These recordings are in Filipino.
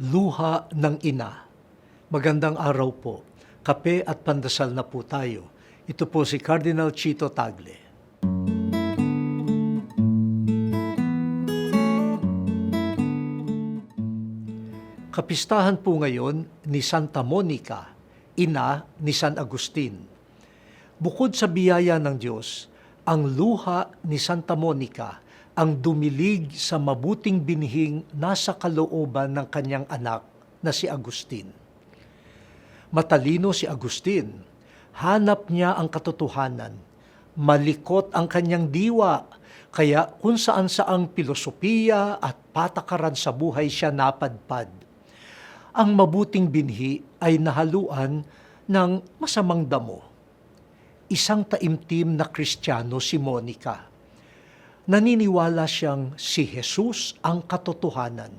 Luha ng Ina. Magandang araw po. Kape at pandasal na po tayo. Ito po si Cardinal Chito Tagle. Kapistahan po ngayon ni Santa Monica, ina ni San Agustin. Bukod sa biyaya ng Diyos, ang luha ni Santa Monica ang dumilig sa mabuting binhing nasa kalooban ng kanyang anak na si Agustin. Matalino si Agustin, hanap niya ang katotohanan, malikot ang kanyang diwa, kaya kung saan-saang filosofiya at patakaran sa buhay siya napadpad. Ang mabuting binhi ay nahaluan ng masamang damo. Isang taimtim na Kristiyano si Monica. Naniniwala siyang si Jesus ang katotohanan.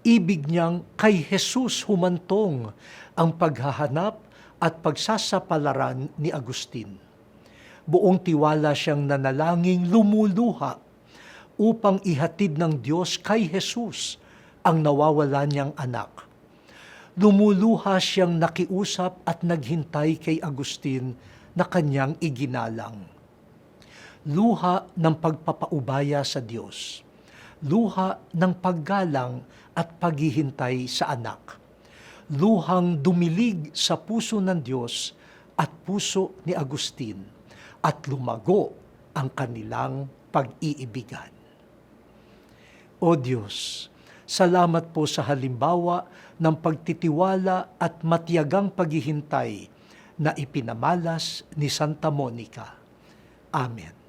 Ibig niyang kay Jesus humantong ang paghahanap at pagsasapalaran ni Agustin. Buong tiwala siyang nanalangin lumuluha upang ihatid ng Diyos kay Jesus ang nawawala niyang anak. Lumuluha siyang nakiusap at naghintay kay Agustin na kanyang iginalang. Luha ng pagpapaubaya sa Diyos. Luha ng paggalang at paghihintay sa anak. Luhang dumilig sa puso ng Diyos at puso ni Agustin at lumago ang kanilang pag-iibigan. O Diyos, salamat po sa halimbawa ng pagtitiwala at matiyagang paghihintay na ipinamalas ni Santa Monica. Amen.